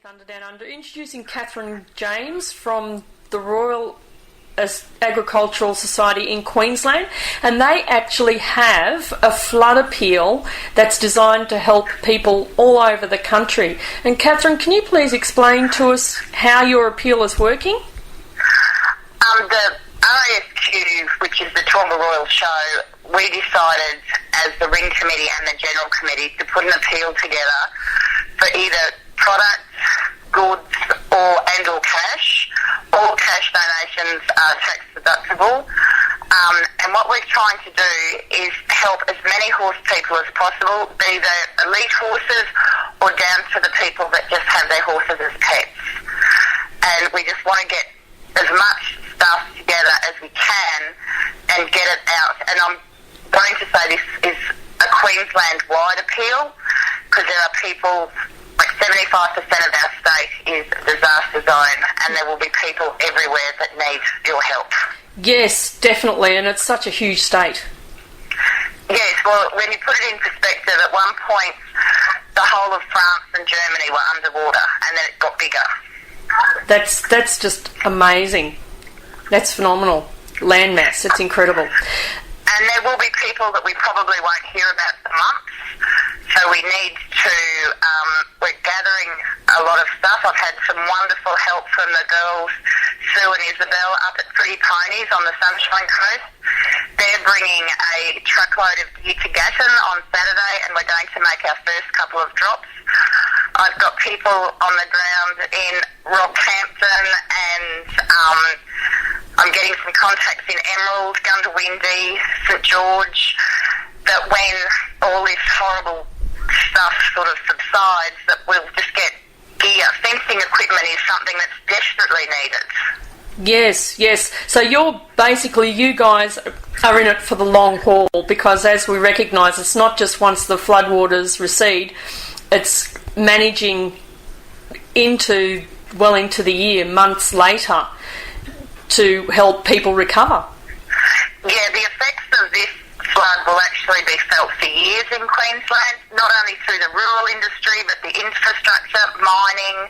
Thunder Down Under, introducing Catherine James from the Royal Agricultural Society in Queensland, and they actually have a flood appeal that's designed to help people all over the country. And Catherine, can you please explain to us how your appeal is working? The RASQ, which is the Toowoomba Royal Show, we decided as the Ring Committee and the General Committee to put an appeal together for either products, goods or cash. All cash donations are tax deductible. And what we're trying to do is help as many horse people as possible, be they elite horses or down to the people that just have their horses as pets. And we just want to get as much stuff together as we can and get it out. And I'm going to say this is a Queensland-wide appeal because there are people, like 75% of our state is a disaster zone, and there will be people everywhere that need your help. Yes, definitely, and it's such a huge state. Yes, well, when you put it in perspective, at one point the whole of France and Germany were underwater, and then it got bigger. That's just amazing. That's phenomenal. Landmass, it's incredible. And there will be people that we probably won't hear about for months, so we need to, we're gathering a lot of stuff. I've had some wonderful help from the girls, Sue and Isabel, up at Pretty Ponies on the Sunshine Coast. They're bringing a truckload of gear to Gatton on Saturday, and we're going to make our first couple of drops. I've got people on the ground in Rockhampton, and I'm getting some contacts in Emerald, Gundawindi, St George, that when all this horrible stuff sort of subsides, that we'll just get gear. Fencing equipment is something that's desperately needed. Yes. So you guys are in it for the long haul, because as we recognise, it's not just once the floodwaters recede, it's managing into the year, months later, to help people recover. Yeah, the effects of this flood will actually be felt for years in Queensland, not only through the rural industry, but the infrastructure, mining,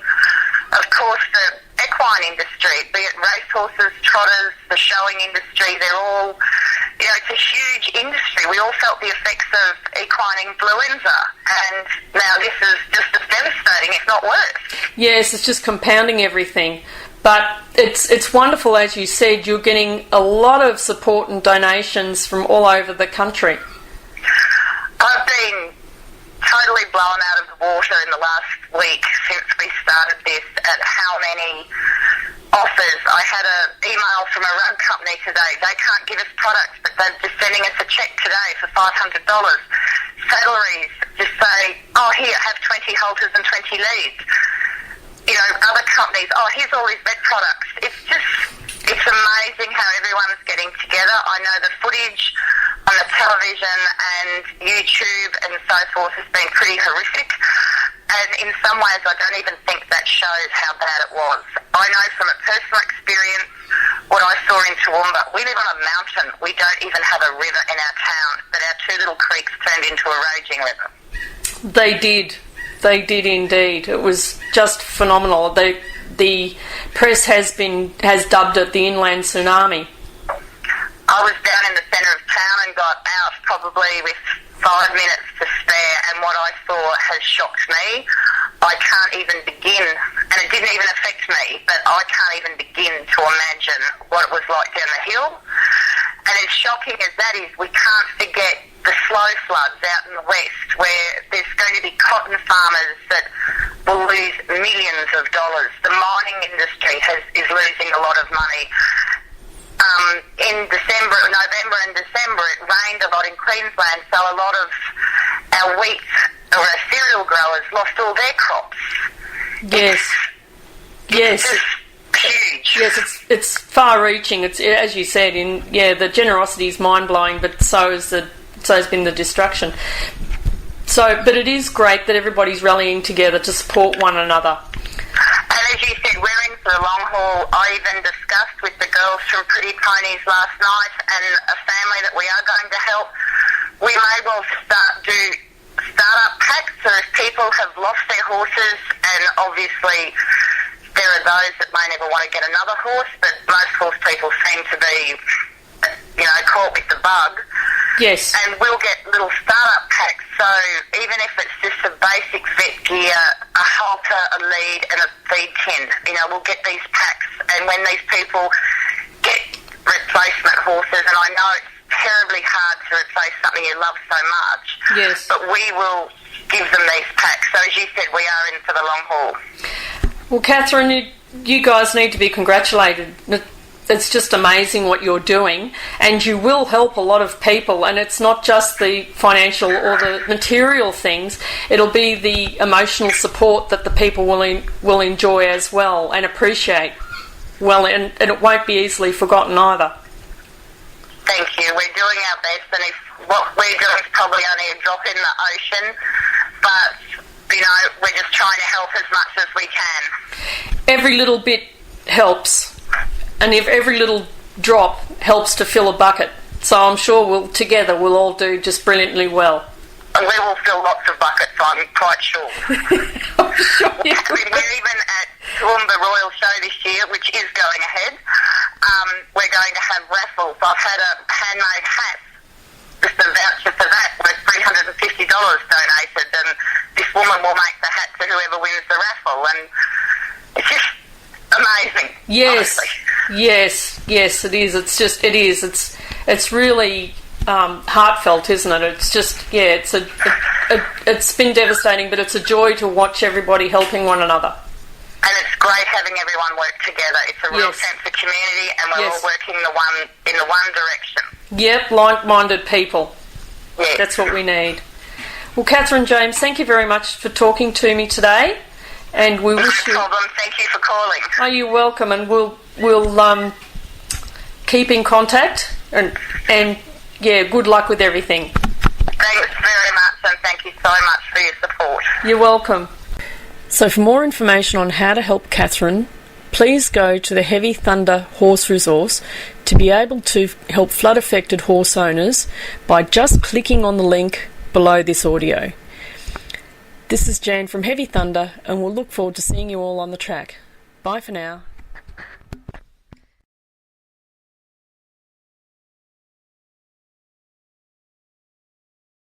of course the equine industry, be it racehorses, trotters, the showing industry, they're all, it's a huge industry. We all felt the effects of equine influenza, and now this is just as devastating, if not worse. Yes, it's just compounding everything. But it's wonderful, as you said, you're getting a lot of support and donations from all over the country. I've been totally blown out of the water in the last week since we started this at how many offers. I had an email from a rug company today. They can't give us products, but they're just sending us a cheque today for $500. Saddleries just say, here, have 20 halters and 20 leads. Other companies, here's all these vet products. It's amazing how everyone's getting together. I know the footage on the television and YouTube and so forth has been pretty horrific. And in some ways, I don't even think that shows how bad it was. I know from a personal experience what I saw in Toowoomba. We live on a mountain. We don't even have a river in our town, but our two little creeks turned into a raging river. They did indeed. It was just phenomenal. The press has dubbed it the inland tsunami. I was down in the centre of town and got out probably with 5 minutes to spare, and what I saw has shocked me. I can't even begin, and it didn't even affect me, but I can't even begin to imagine what it was like down the hill. And as shocking as that is, we can't forget the slow floods out in the west, where there's going to be cotton farmers that will lose millions of dollars. The mining industry is losing a lot of money. In November and December, it rained a lot in Queensland, so a lot of our wheat or our cereal growers lost all their crops. Yes. It's huge. Yes, it's far-reaching. It's, as you said, the generosity is mind-blowing, but so has been the destruction. But it is great that everybody's rallying together to support one another. And as you said, we're in for the long haul. I even discussed with the girls from Pretty Ponies last night and a family that we are going to help. We may well do startup packs, so if people have lost their horses, and obviously there are those that may never want to get another horse, but most horse people seem to be, caught with the bug. Yes. And we'll get little startup packs, so even if it's just a basic vet gear, a halter, a lead and a feed tin, we'll get these packs, and when these people get replacement horses, and I know it's terribly hard to replace something you love so much, yes, but we will give them these packs. So as you said, we are in for the long haul. Well, Catherine, you guys need to be congratulated. It's just amazing what you're doing, and you will help a lot of people, and it's not just the financial or the material things, it'll be the emotional support that the people will enjoy as well and appreciate well, and it won't be easily forgotten either. Thank you. We're doing our best, and if what we're doing is probably only a drop in the ocean, but we're just trying to help as much as we can. Every little bit helps, and if every little drop helps to fill a bucket, so I'm sure we'll all do just brilliantly well. And we will fill lots of buckets, I'm quite sure. I'm sure you will. We're even at Toowoomba Royal Show this year, which is going ahead. We're going to have raffles. I've had a handmade hat, just a voucher for that, worth $350 donated, and this woman will make the hat to whoever wins the raffle, and it's just amazing. Yes, honestly. yes, it is. It's really heartfelt, isn't it? It's just, it's been devastating, but it's a joy to watch everybody helping one another. And it's great having everyone work together. It's a real sense of community, and we're all working in the one direction. Yep, like-minded people. Yes. That's what we need. Well, Catherine James, thank you very much for talking to me today, and we wish you... No problem. Thank you for calling. Oh, you're welcome, and we'll keep in contact, and good luck with everything. Thanks very much, and thank you so much for your support. You're welcome. So for more information on how to help Catherine, please go to the Heavy Thunder Horse Resource to be able to help flood-affected horse owners by just clicking on the link below this audio. This is Jann from Heavy Thunder, and we'll look forward to seeing you all on the track. Bye for now.